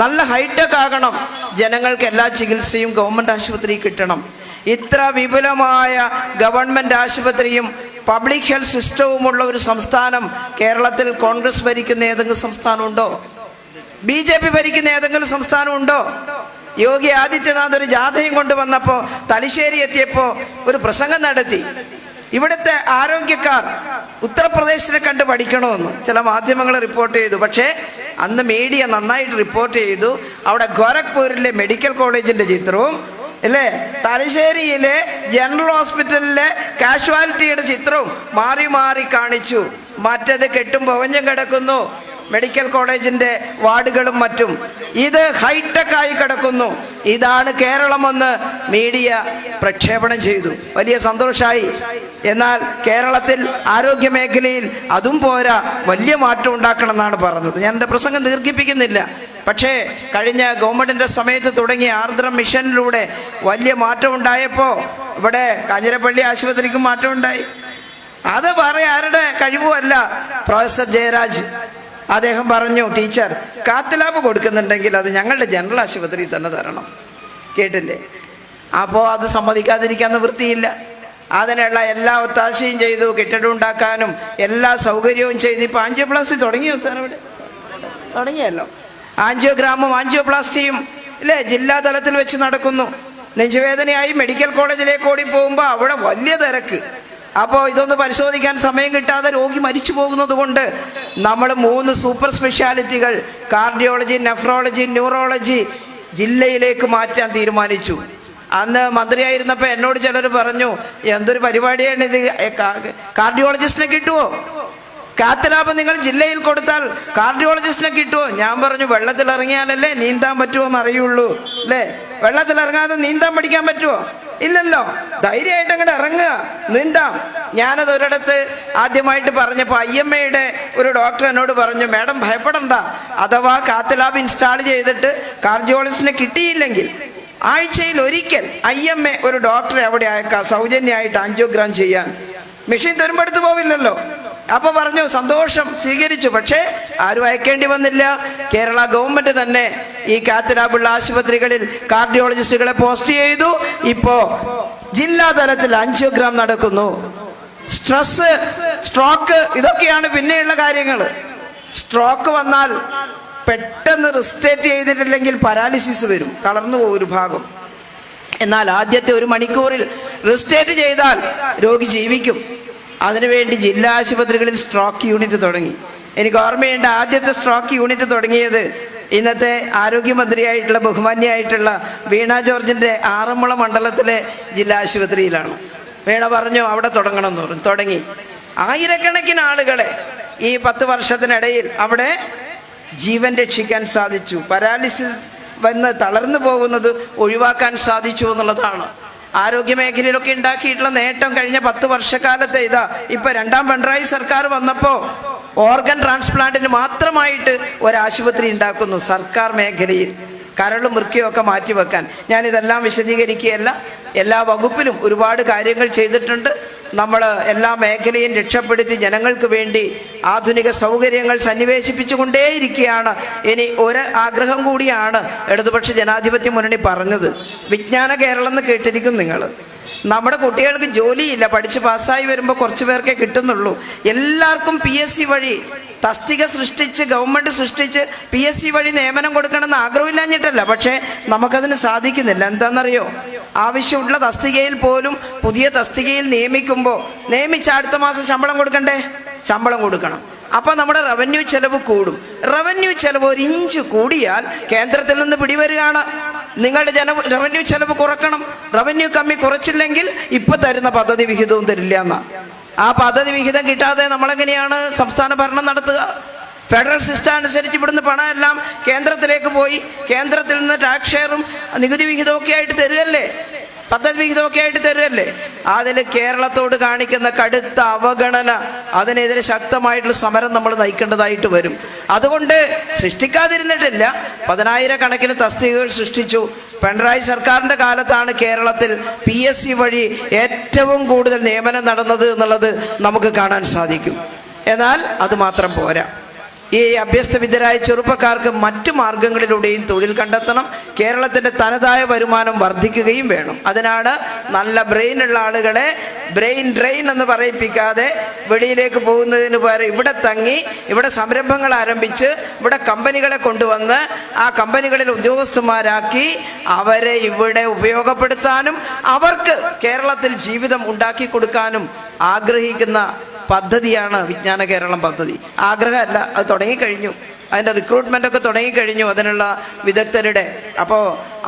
നല്ല ഹൈടെക് ആകണം, ജനങ്ങൾക്ക് എല്ലാ ചികിത്സയും ഗവൺമെന്റ് ആശുപത്രി കിട്ടണം. ഇത്ര വിപുലമായ ഗവൺമെന്റ് ആശുപത്രിയും പബ്ലിക് ഹെൽത്ത് സിസ്റ്റവുമുള്ള ഒരു സംസ്ഥാനം കേരളത്തിൽ കോൺഗ്രസ് ഭരിക്കുന്ന ഏതെങ്കിലും സംസ്ഥാനമുണ്ടോ? BJP ഭരിക്കുന്ന ഏതെങ്കിലും സംസ്ഥാനമുണ്ടോ? യോഗി ആദിത്യനാഥ് ഒരു ജാഥയും കൊണ്ടുവന്നപ്പോ തലശ്ശേരി എത്തിയപ്പോ ഒരു പ്രസംഗം നടത്തി. ഇവിടുത്തെ ആരോഗ്യക്കാർ ഉത്തർപ്രദേശിനെ കണ്ട് പഠിക്കണമെന്ന് ചില മാധ്യമങ്ങൾ റിപ്പോർട്ട് ചെയ്തു. പക്ഷേ അന്ന് മീഡിയ നന്നായിട്ട് റിപ്പോർട്ട് ചെയ്തു. അവിടെ ഗോരഖ്പൂരിലെ മെഡിക്കൽ കോളേജിന്റെ ചിത്രവും അല്ലേ തലശ്ശേരിയിലെ ജനറൽ ഹോസ്പിറ്റലിലെ കാഷ്വാലിറ്റിയുടെ ചിത്രവും മാറി മാറി കാണിച്ചു. മറ്റത് കെട്ടും പുകഞ്ഞും കിടക്കുന്നു, മെഡിക്കൽ കോളേജിന്റെ വാർഡുകളും മറ്റും. ഇത് ഹൈടെക് ആയി കിടക്കുന്നു. ഇതാണ് കേരളമെന്ന് മീഡിയ പ്രക്ഷേപണം ചെയ്തു. വലിയ സന്തോഷമായി. എന്നാൽ കേരളത്തിൽ ആരോഗ്യ മേഖലയിൽ അതും പോരാ, വലിയ മാറ്റം ഉണ്ടാക്കണം എന്നാണ് പറഞ്ഞത്. ഞാൻ എൻ്റെ പ്രസംഗം ദീർഘിപ്പിക്കുന്നില്ല. പക്ഷേ കഴിഞ്ഞ ഗവൺമെന്റിന്റെ സമയത്ത് തുടങ്ങിയ ആർദ്രം മിഷനിലൂടെ വലിയ മാറ്റം ഉണ്ടായപ്പോൾ ഇവിടെ കാഞ്ഞിരപ്പള്ളി ആശുപത്രിക്കും മാറ്റം ഉണ്ടായി. അത് പറയാൻ ആരുടെ കഴിവുമല്ല. പ്രൊഫസർ ജയരാജ് അദ്ദേഹം പറഞ്ഞു, ടീച്ചർ കാത്ത് ലാബ് കൊടുക്കുന്നുണ്ടെങ്കിൽ അത് ഞങ്ങളുടെ ജനറൽ ആശുപത്രിയിൽ തന്നെ തരണം. കേട്ടില്ലേ? അപ്പോൾ അത് സമ്മതിക്കാതിരിക്കാൻ നിവൃത്തിയില്ല. അതിനുള്ള എല്ലാ ഒത്താശയും ചെയ്തു. കെട്ടിടം ഉണ്ടാക്കാനും എല്ലാ സൗകര്യവും ചെയ്ത് ഇപ്പോൾ ആൻജിയോപ്ലാസ്റ്റി തുടങ്ങിയോ സാർ? ഇവിടെ തുടങ്ങിയല്ലോ. ആൻജിയോഗ്രാമും ആൻജിയോപ്ലാസ്റ്റിയും ഇല്ലേ ജില്ലാ തലത്തിൽ വെച്ച് നടക്കുന്നു. നെഞ്ചുവേദനയായി മെഡിക്കൽ കോളേജിലേക്ക് ഓടി പോകുമ്പോൾ അവിടെ വലിയ തിരക്ക്. അപ്പോൾ ഇതൊന്ന് പരിശോധിക്കാൻ സമയം കിട്ടാതെ രോഗി മരിച്ചു പോകുന്നത് കൊണ്ട് നമ്മൾ 3 സൂപ്പർ സ്പെഷ്യാലിറ്റികൾ കാർഡിയോളജി, നെഫ്രോളജി, ന്യൂറോളജി ജില്ലയിലേക്ക് മാറ്റാൻ തീരുമാനിച്ചു. അന്ന് മന്ത്രിയായിരുന്നപ്പോൾ എന്നോട് ചിലർ പറഞ്ഞു, എന്തൊരു പരിപാടിയാണ് ഇത്, കാർഡിയോളജിസ്റ്റിനെ കിട്ടുമോ? കാത്ത് ലാബ് നിങ്ങൾ ജില്ലയിൽ കൊടുത്താൽ കാർഡിയോളജിസ്റ്റിനെ കിട്ടുമോ? ഞാൻ പറഞ്ഞു, വെള്ളത്തിൽ ഇറങ്ങിയാലല്ലേ നീന്താൻ പറ്റുമോ എന്ന് അറിയുള്ളൂ അല്ലേ? വെള്ളത്തിൽ ഇറങ്ങാതെ നീന്താൻ പഠിക്കാൻ പറ്റുമോ? ഇല്ലല്ലോ. ധൈര്യമായിട്ട് അങ്ങോട്ട് ഇറങ്ങുക, നീന്താം. ഞാനത് ഒരിടത്ത് ആദ്യമായിട്ട് പറഞ്ഞപ്പോൾ IMAയുടെ ഒരു ഡോക്ടർ എന്നോട് പറഞ്ഞു, മാഡം ഭയപ്പെടണ്ട, അഥവാ കാത്ത് ലാബ് ഇൻസ്റ്റാൾ ചെയ്തിട്ട് കാർഡിയോളജിസ്റ്റിനെ കിട്ടിയില്ലെങ്കിൽ ആഴ്ചയിൽ ഒരിക്കൽ IMA ഒരു ഡോക്ടറെ അവിടെ അയക്കാം സൗജന്യമായിട്ട് ആൻജിയോഗ്രാം ചെയ്യാൻ. മെഷീൻ തുരുമ്പെടുത്ത് പോവില്ലല്ലോ. അപ്പൊ പറഞ്ഞു, സന്തോഷം, സ്വീകരിച്ചു. പക്ഷേ ആരും അയക്കേണ്ടി വന്നില്ല. കേരള ഗവൺമെന്റ് തന്നെ ഈ കാത്ത് ലാബുള്ള ആശുപത്രികളിൽ കാർഡിയോളജിസ്റ്റുകളെ പോസ്റ്റ് ചെയ്തു. ഇപ്പോ ജില്ലാ തലത്തിൽ ആൻജിയോഗ്രാം നടക്കുന്നു. സ്ട്രെസ്, സ്ട്രോക്ക് ഇതൊക്കെയാണ് പിന്നെയുള്ള കാര്യങ്ങൾ. സ്ട്രോക്ക് വന്നാൽ പെട്ടെന്ന് റിസ്റ്റേറ്റ് ചെയ്തിട്ടില്ലെങ്കിൽ പാരാലിസിസ് വരും, തളർന്നു പോകും ഒരു ഭാഗം. എന്നാൽ ആദ്യത്തെ 1 മണിക്കൂറിൽ റിസ്റ്റേറ്റ് ചെയ്താൽ രോഗി ജീവിക്കും. അതിനുവേണ്ടി ജില്ലാ ആശുപത്രികളിൽ സ്ട്രോക്ക് യൂണിറ്റ് തുടങ്ങി. എനിക്ക് ഓർമ്മയുണ്ട്, ആദ്യത്തെ സ്ട്രോക്ക് യൂണിറ്റ് തുടങ്ങിയത് ഇന്നത്തെ ആരോഗ്യമന്ത്രിയായിട്ടുള്ള ബഹുമാന്യായിട്ടുള്ള വീണ ജോർജിന്റെ ആറന്മുള മണ്ഡലത്തിലെ ജില്ലാ ആശുപത്രിയിലാണ്. വീണ പറഞ്ഞു അവിടെ തുടങ്ങണം എന്ന് പറഞ്ഞു. തുടങ്ങി. ആയിരക്കണക്കിന് ആളുകളെ ഈ 10 വർഷത്തിനിടയിൽ അവിടെ ജീവൻ രക്ഷിക്കാൻ സാധിച്ചു. പാരാലിസിസ് വന്ന് തളർന്നു പോകുന്നത് ഒഴിവാക്കാൻ സാധിച്ചു എന്നുള്ളതാണ് ആരോഗ്യ മേഖലയിലൊക്കെ ഉണ്ടാക്കിയിട്ടുള്ള നേട്ടം. കഴിഞ്ഞ 10 വർഷക്കാലത്തെ ഇതാ ഇപ്പൊ 2ാം പിണറായി സർക്കാർ വന്നപ്പോ ഓർഗൻ ട്രാൻസ്പ്ലാന്റിന് മാത്രമായിട്ട് ഒരാശുപത്രി ഉണ്ടാക്കുന്നു സർക്കാർ മേഖലയിൽ. കരളും വൃക്കയും ഒക്കെ മാറ്റിവെക്കാൻ. ഞാനിതെല്ലാം വിശദീകരിക്കുകയല്ല. എല്ലാ വകുപ്പിലും ഒരുപാട് കാര്യങ്ങൾ ചെയ്തിട്ടുണ്ട്. നമ്മൾ എല്ലാ മേഖലയും രക്ഷപ്പെടുത്തി ജനങ്ങൾക്ക് വേണ്ടി ആധുനിക സൗകര്യങ്ങൾ സന്നിവേശിപ്പിച്ചുകൊണ്ടേയിരിക്കുകയാണ്. ഇനി ഒരു ആഗ്രഹം കൂടിയാണ് ഇടതുപക്ഷ ജനാധിപത്യ മുന്നണി പറഞ്ഞത്. വിജ്ഞാന കേരളം എന്ന് കേട്ടിരിക്കും നിങ്ങൾ. നമ്മുടെ കുട്ടികൾക്ക് ജോലിയില്ല, പഠിച്ച് പാസ്സായി വരുമ്പോൾ കുറച്ച് പേർക്കേ കിട്ടുന്നുള്ളൂ. എല്ലാവർക്കും PSC വഴി തസ്തിക സൃഷ്ടിച്ച് ഗവൺമെന്റ് സൃഷ്ടിച്ച് PSC വഴി നിയമനം കൊടുക്കണമെന്ന് ആഗ്രഹമില്ലാഞ്ഞിട്ടല്ല, പക്ഷേ നമുക്കതിന് സാധിക്കുന്നില്ല. എന്താണെന്നറിയോ? ആവശ്യമുള്ള തസ്തികയിൽ പോലും പുതിയ തസ്തികയിൽ നിയമിച്ച അടുത്ത മാസം ശമ്പളം കൊടുക്കണ്ടേ? ശമ്പളം കൊടുക്കണം. അപ്പൊ നമ്മുടെ റവന്യൂ ചെലവ് കൂടും. റവന്യൂ ചെലവ് 1 ഇഞ്ച് കൂടിയാൽ കേന്ദ്രത്തിൽ നിന്ന് പിടിവരികയാണ്. നിങ്ങളുടെ റവന്യൂ ചെലവ് കുറക്കണം. റവന്യൂ കമ്മി കുറച്ചില്ലെങ്കിൽ ഇപ്പൊ തരുന്ന പദ്ധതി വിഹിതവും തരില്ല എന്നാ. ആ പദ്ധതി വിഹിതം കിട്ടാതെ നമ്മളെങ്ങനെയാണ് സംസ്ഥാന ഭരണം നടത്തുക? ഫെഡറൽ സിസ്റ്റം അനുസരിച്ച് ഇവിടുന്ന് പണം എല്ലാം കേന്ദ്രത്തിലേക്ക് പോയി കേന്ദ്രത്തിൽ നിന്ന് ടാക്സ് ഷെയറും നികുതി വിഹിതവും ഒക്കെ ആയിട്ട് തരുകയല്ലേ, പദ്ധതി വിഹിതമൊക്കെ ആയിട്ട് തരുമല്ലേ? അതിൽ കേരളത്തോട് കാണിക്കുന്ന കടുത്ത അവഗണന, അതിനെതിരെ ശക്തമായിട്ടുള്ള സമരം നമ്മൾ നയിക്കേണ്ടതായിട്ട് വരും. അതുകൊണ്ട് സൃഷ്ടിക്കാതിരുന്നിട്ടില്ല, 10,000-കണക്കിന് തസ്തികകൾ സൃഷ്ടിച്ചു. പിണറായി സർക്കാരിന്റെ കാലത്താണ് കേരളത്തിൽ PSC വഴി ഏറ്റവും കൂടുതൽ നിയമനം നടന്നത് എന്നുള്ളത് നമുക്ക് കാണാൻ സാധിക്കും. എന്നാൽ അത് മാത്രം പോരാ. ഈ അഭ്യസ്തവിദ്യരായ ചെറുപ്പക്കാർക്ക് മറ്റു മാർഗങ്ങളിലൂടെയും തൊഴിൽ കണ്ടെത്തണം. കേരളത്തിൻ്റെ തനതായ വരുമാനം വർദ്ധിക്കുകയും വേണം. അതിനാണ് നല്ല ബ്രെയിനുള്ള ആളുകളെ ബ്രെയിൻ ഡ്രെയിൻ എന്ന് പറയിപ്പിക്കാതെ വെളിയിലേക്ക് പോകുന്നതിന് പകരം ഇവിടെ തങ്ങി ഇവിടെ സംരംഭങ്ങൾ ആരംഭിച്ച് ഇവിടെ കമ്പനികളെ കൊണ്ടുവന്ന് ആ കമ്പനികളിൽ ഉദ്യോഗസ്ഥന്മാരാക്കി അവരെ ഇവിടെ ഉപയോഗപ്പെടുത്താനും അവർക്ക് കേരളത്തിൽ ജീവിതം ഉണ്ടാക്കി കൊടുക്കാനും ആഗ്രഹിക്കുന്ന പദ്ധതിയാണ് വിജ്ഞാന കേരളം പദ്ധതി. ആഗ്രഹമല്ല, അത് തുടങ്ങിക്കഴിഞ്ഞു. അതിൻ്റെ റിക്രൂട്ട്മെൻറ്റൊക്കെ തുടങ്ങിക്കഴിഞ്ഞു അതിനുള്ള വിദഗ്ധരുടെ. അപ്പോൾ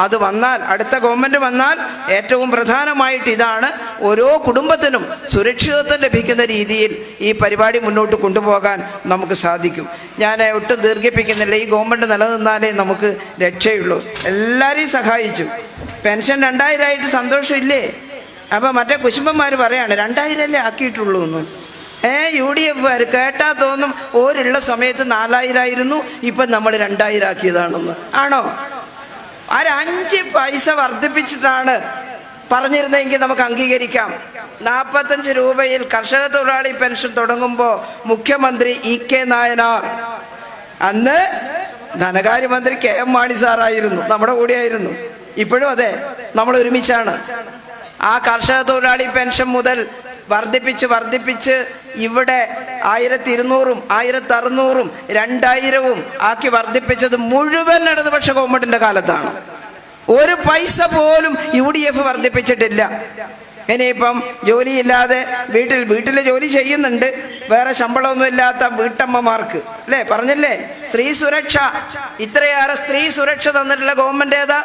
അത് വന്നാൽ, അടുത്ത ഗവൺമെൻറ് വന്നാൽ ഏറ്റവും പ്രധാനമായിട്ട് ഇതാണ്, ഓരോ കുടുംബത്തിനും സുരക്ഷിതത്വം ലഭിക്കുന്ന രീതിയിൽ ഈ പരിപാടി മുന്നോട്ട് കൊണ്ടുപോകാൻ നമുക്ക് സാധിക്കും. ഞാൻ ഒട്ടും ദീർഘിപ്പിക്കുന്നില്ല. ഈ ഗവൺമെൻറ് നിലനിന്നാലേ നമുക്ക് രക്ഷയുള്ളൂ. എല്ലാവരെയും സഹായിച്ചു. പെൻഷൻ 2000 ആയിട്ട് സന്തോഷമില്ലേ? അപ്പോൾ മറ്റേ കുശുംബന്മാർ പറയാണ് 2000 ആക്കിയിട്ടുള്ളൂ എന്ന്. UDF കേട്ടാ തോന്നും ഓരുള്ള സമയത്ത് 4000 ആയിരുന്നു, ഇപ്പം നമ്മൾ 2000 ആക്കിയതാണെന്ന്. ആണോ? 5 പൈസ വർദ്ധിപ്പിച്ചിട്ടാണ് പറഞ്ഞിരുന്നെങ്കിൽ നമുക്ക് അംഗീകരിക്കാം. 45 രൂപയിൽ കർഷക തൊഴിലാളി പെൻഷൻ തുടങ്ങുമ്പോൾ മുഖ്യമന്ത്രി EK നായനാർ, അന്ന് ധനകാര്യമന്ത്രി KM മാണി സാറായിരുന്നു, നമ്മുടെ കൂടെയായിരുന്നു. ഇപ്പോഴും അതെ, നമ്മൾ ഒരുമിച്ചാണ്. ആ കർഷക തൊഴിലാളി പെൻഷൻ മുതൽ വർദ്ധിപ്പിച്ച് ഇവിടെ 1200-ഉം 1600-ഉം 2000-ഉം ആക്കി വർദ്ധിപ്പിച്ചത് മുഴുവൻ ഇടതുപക്ഷ ഗവൺമെന്റിന്റെ കാലത്താണ്. ഒരു പൈസ പോലും UDF വർദ്ധിപ്പിച്ചിട്ടില്ല. ഇനിയിപ്പം ജോലിയില്ലാതെ വീട്ടിൽ ജോലി ചെയ്യുന്നുണ്ട്, വേറെ ശമ്പളമൊന്നും ഇല്ലാത്ത വീട്ടമ്മമാർക്ക് അല്ലേ, പറഞ്ഞില്ലേ സ്ത്രീ സുരക്ഷ. ഇത്രയേറെ സ്ത്രീ സുരക്ഷ തന്നിട്ടുള്ള ഗവൺമെന്റ് ഏതാ?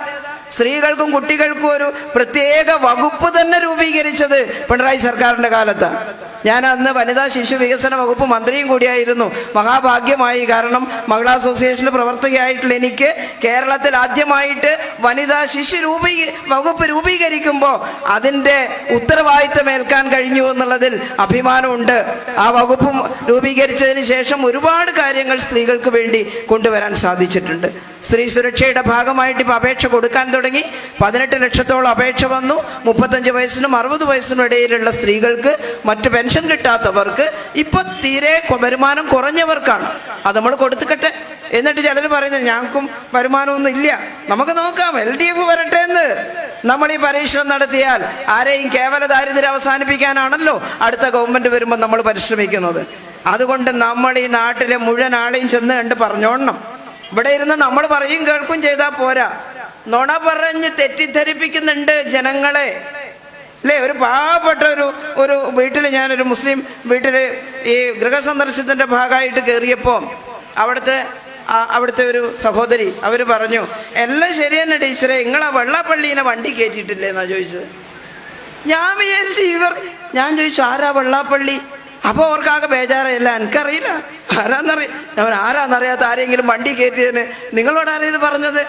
സ്ത്രീകൾക്കും കുട്ടികൾക്കും ഒരു പ്രത്യേക വകുപ്പ് തന്നെ രൂപീകരിച്ചത് പിണറായി സർക്കാരിന്റെ കാലത്താണ്. ഞാൻ അന്ന് വനിതാ ശിശു വികസന വകുപ്പ് മന്ത്രിയും കൂടിയായിരുന്നു. മഹാഭാഗ്യമായി. കാരണം മഹിളാ അസോസിയേഷനിൽ പ്രവർത്തകയായിട്ടുള്ള എനിക്ക് കേരളത്തിൽ ആദ്യമായിട്ട് വനിതാ ശിശു വകുപ്പ് രൂപീകരിക്കുമ്പോൾ അതിൻ്റെ ഉത്തരവാദിത്തം ഏൽക്കാൻ കഴിഞ്ഞു എന്നുള്ളതിൽ അഭിമാനമുണ്ട്. ആ വകുപ്പ് രൂപീകരിച്ചതിന് ശേഷം ഒരുപാട് കാര്യങ്ങൾ സ്ത്രീകൾക്ക് വേണ്ടി കൊണ്ടുവരാൻ സാധിച്ചിട്ടുണ്ട്. സ്ത്രീ സുരക്ഷയുടെ ഭാഗമായിട്ട് ഇപ്പോൾ അപേക്ഷ കൊടുക്കാൻ തുടങ്ങി. 18 ലക്ഷത്തോളം അപേക്ഷ വന്നു. 35 വയസ്സിനും 60 വയസ്സിനും ഇടയിലുള്ള സ്ത്രീകൾക്ക്, മറ്റ് പെൻഷൻ കിട്ടാത്തവർക്ക്, ഇപ്പൊ തീരെ വരുമാനം കുറഞ്ഞവർക്കാണ്. അത് നമ്മൾ കൊടുത്തിക്കട്ടെ. എന്നിട്ട് ചിലർ പറയുന്നത് ഞങ്ങൾക്കും വരുമാനമൊന്നും ഇല്ല, നമുക്ക് നോക്കാം, LDF വരട്ടെ എന്ന്. നമ്മൾ ഈ പരീക്ഷണം നടത്തിയാൽ ആരെയും കേവല ദാരിദ്ര്യം അവസാനിപ്പിക്കാനാണല്ലോ അടുത്ത ഗവൺമെന്റ് വരുമ്പോൾ നമ്മൾ പരിശ്രമിക്കുന്നത്. അതുകൊണ്ട് നമ്മൾ ഈ നാട്ടിലെ മുഴുവൻ ആളെയും ചെന്ന് കണ്ട് പറഞ്ഞോണം. ഇവിടെ ഇരുന്ന് നമ്മൾ പറയും കേൾക്കും ചെയ്താൽ പോരാ, നുണ പറഞ്ഞ് തെറ്റിദ്ധരിപ്പിക്കുന്നുണ്ട് ജനങ്ങളെ അല്ലേ. ഒരു പാവപ്പെട്ട ഒരു വീട്ടിൽ, ഞാനൊരു മുസ്ലിം വീട്ടിൽ ഈ ഗൃഹസന്ദർശനത്തിൻ്റെ ഭാഗമായിട്ട് കയറിയപ്പോൾ അവിടുത്തെ ഒരു സഹോദരി അവർ പറഞ്ഞു, എല്ലാം ശരി തന്നെ ടീച്ചറെ, നിങ്ങളാ വെള്ളാപ്പള്ളീനെ വണ്ടി കയറ്റിയിട്ടില്ലേ എന്നാ ചോദിച്ചത്. ഞാൻ വിചാരിച്ചു ഞാൻ ചോദിച്ചു ആരാ വെള്ളാപ്പള്ളി? അപ്പോൾ അവർക്കാകെ ബേജാറല്ല, എനിക്കറിയില്ല ആരാന്നറിയാത്ത ആരെങ്കിലും വണ്ടി കയറ്റിയതിന് നിങ്ങളോട് ആരാ ഇത് പറഞ്ഞത്?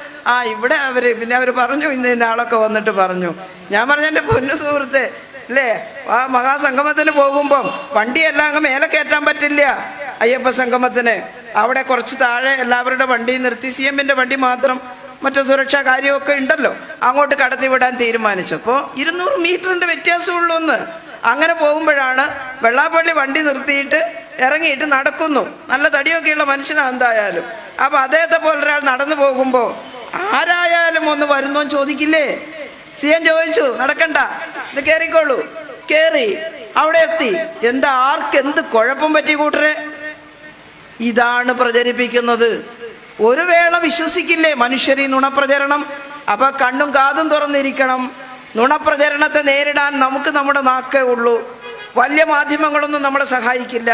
ഇവിടെ പിന്നെ അവർ പറഞ്ഞു, ഇന്ന ആളൊക്കെ വന്നിട്ട് പറഞ്ഞു. ഞാൻ പറഞ്ഞു എൻ്റെ പൊന്നു സുഹൃത്തെ അല്ലേ, ആ മഹാസംഗമത്തിന് പോകുമ്പം വണ്ടിയെല്ലാം അങ്ങ് മേലെ കയറ്റാൻ പറ്റില്ല. അയ്യപ്പ സംഗമത്തിന് അവിടെ കുറച്ച് താഴെ എല്ലാവരുടെ വണ്ടി നിർത്തി CM-ന്റെ വണ്ടി മാത്രം, മറ്റു സുരക്ഷാ കാര്യമൊക്കെ ഉണ്ടല്ലോ, അങ്ങോട്ട് കടത്തി വിടാൻ തീരുമാനിച്ചപ്പോൾ 200 മീറ്ററിൻ്റെ വ്യത്യാസമുള്ളൂ എന്ന്. അങ്ങനെ പോകുമ്പോഴാണ് വെള്ളാപ്പള്ളി വണ്ടി നിർത്തിയിട്ട് ഇറങ്ങിയിട്ട് നടക്കുന്നു. നല്ല തടിയൊക്കെയുള്ള മനുഷ്യനാണ് എന്തായാലും. അപ്പൊ അദ്ദേഹത്തെ പോലെ ഒരാൾ നടന്നു പോകുമ്പോൾ ആരായാലും ഒന്ന് വരുന്നോന്ന് ചോദിക്കില്ലേ? CM ചോദിച്ചു, നടക്കണ്ട, ഇത് കയറിക്കോളൂ. കയറി അവിടെ എത്തി. എന്താ ആർക്കെന്ത് കുഴപ്പം പറ്റി കൂട്ടരെ? ഇതാണ് പ്രചരിപ്പിക്കുന്നത്. ഒരു വേള വിശ്വസിക്കില്ലേ മനുഷ്യർ ഈ നുണപ്രചരണം? അപ്പൊ കണ്ണും കാതും തുറന്നിരിക്കണം. നുണപ്രചരണത്തെ നേരിടാൻ നമുക്ക് നമ്മുടെ നാക്കേ ഉള്ളൂ. വലിയ മാധ്യമങ്ങളൊന്നും നമ്മളെ സഹായിക്കില്ല.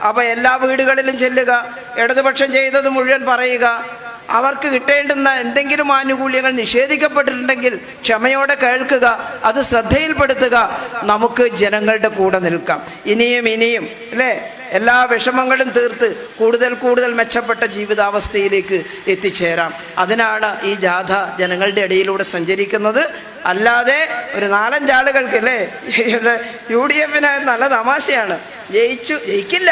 അപ്പൊ എല്ലാ വീടുകളിലും ചെല്ലുക, ഇടതുപക്ഷം ചെയ്തത് മുഴുവൻ പറയുക, അവർക്ക് കിട്ടേണ്ടുന്ന എന്തെങ്കിലും ആനുകൂല്യങ്ങൾ നിഷേധിക്കപ്പെട്ടിട്ടുണ്ടെങ്കിൽ ക്ഷമയോടെ കേൾക്കുക, അത് ശ്രദ്ധയിൽപ്പെടുത്തുക. നമുക്ക് ജനങ്ങളുടെ കൂടെ നിൽക്കാം. ഇനിയും അല്ലേ, എല്ലാ വിഷമങ്ങളും തീർത്ത് കൂടുതൽ മെച്ചപ്പെട്ട ജീവിതാവസ്ഥയിലേക്ക് എത്തിച്ചേരാം. അതിനാണ് ഈ ജാഥ ജനങ്ങളുടെ ഇടയിലൂടെ സഞ്ചരിക്കുന്നത്. അല്ലാതെ ഒരു 4-5 ആളുകൾക്ക് അല്ലേ, UDF-ന് നല്ല തമാശയാണ്, ജയിക്കില്ല,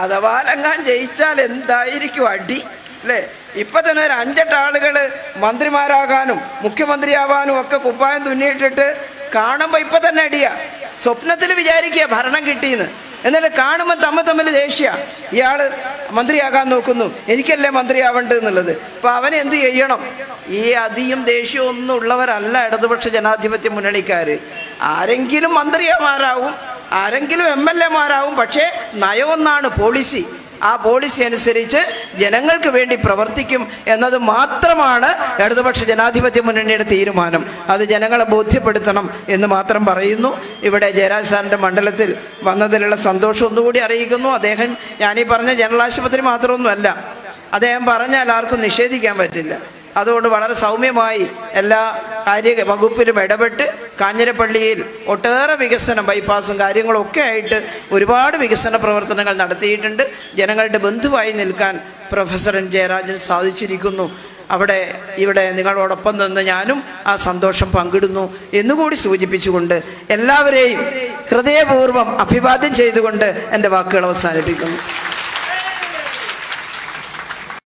അഥവാ ലങ്ങാൻ ജയിച്ചാൽ എന്തായിരിക്കും അടി അല്ലേ. ഇപ്പൊ തന്നെ ഒരു 5-8 ആളുകൾ മന്ത്രിമാരാകാനും മുഖ്യമന്ത്രിയാവാനും ഒക്കെ കുപ്പായം തുന്നിയിട്ടിട്ട് കാണുമ്പോൾ ഇപ്പൊ തന്നെ അടിയാ. സ്വപ്നത്തിൽ വിചാരിക്കുക ഭരണം കിട്ടിയെന്ന്, എന്നിട്ട് കാണുമ്പോൾ തമ്മിൽ ദേഷ്യ. ഇയാള് മന്ത്രിയാകാൻ നോക്കുന്നു, എനിക്കല്ലേ മന്ത്രിയാവേണ്ടതെന്നുള്ളത്. അപ്പൊ അവനെ എന്ത് ചെയ്യണം? ഈ അധികം ദേഷ്യം ഒന്നും ഉള്ളവരല്ല ഇടതുപക്ഷ ജനാധിപത്യ മുന്നണിക്കാര്. ആരെങ്കിലും മന്ത്രിമാരാവും, ആരെങ്കിലും MLA-മാരാവും. പക്ഷേ നയമൊന്നാണ്, പോളിസി. ആ പോളിസി അനുസരിച്ച് ജനങ്ങൾക്ക് വേണ്ടി പ്രവർത്തിക്കും എന്നത് മാത്രമാണ് ഇടതുപക്ഷ ജനാധിപത്യ മുന്നണിയുടെ തീരുമാനം. അത് ജനങ്ങളെ ബോധ്യപ്പെടുത്തണം എന്ന് മാത്രം പറയുന്നു. ഇവിടെ ജയരാജ് സാറിൻ്റെ മണ്ഡലത്തിൽ വന്നതിലുള്ള സന്തോഷം ഒന്നുകൂടി അറിയിക്കുന്നു. അദ്ദേഹം ഞാനീ പറഞ്ഞ ജനറൽ ആശുപത്രി മാത്രമൊന്നുമല്ല, അദ്ദേഹം പറഞ്ഞാൽ ആർക്കും നിഷേധിക്കാൻ പറ്റില്ല. അതുകൊണ്ട് വളരെ സൗമ്യമായി എല്ലാ വകുപ്പിലും ഇടപെട്ട് കാഞ്ഞിരപ്പള്ളിയിൽ ഒട്ടേറെ വികസനം, ബൈപ്പാസും കാര്യങ്ങളും ഒക്കെ ആയിട്ട് ഒരുപാട് വികസന പ്രവർത്തനങ്ങൾ നടത്തിയിട്ടുണ്ട്. ജനങ്ങളുടെ ബന്ധുവായി നിൽക്കാൻ പ്രൊഫസർ എൻ ജയരാജന് സാധിച്ചിരിക്കുന്നു. ഇവിടെ നിങ്ങളോടൊപ്പം നിന്ന് ഞാനും ആ സന്തോഷം പങ്കിടുന്നു എന്നുകൂടി സൂചിപ്പിച്ചുകൊണ്ട് എല്ലാവരെയും ഹൃദയപൂർവ്വം അഭിവാദ്യം ചെയ്തുകൊണ്ട് എൻ്റെ വാക്കുകൾ അവസാനിപ്പിക്കുന്നു.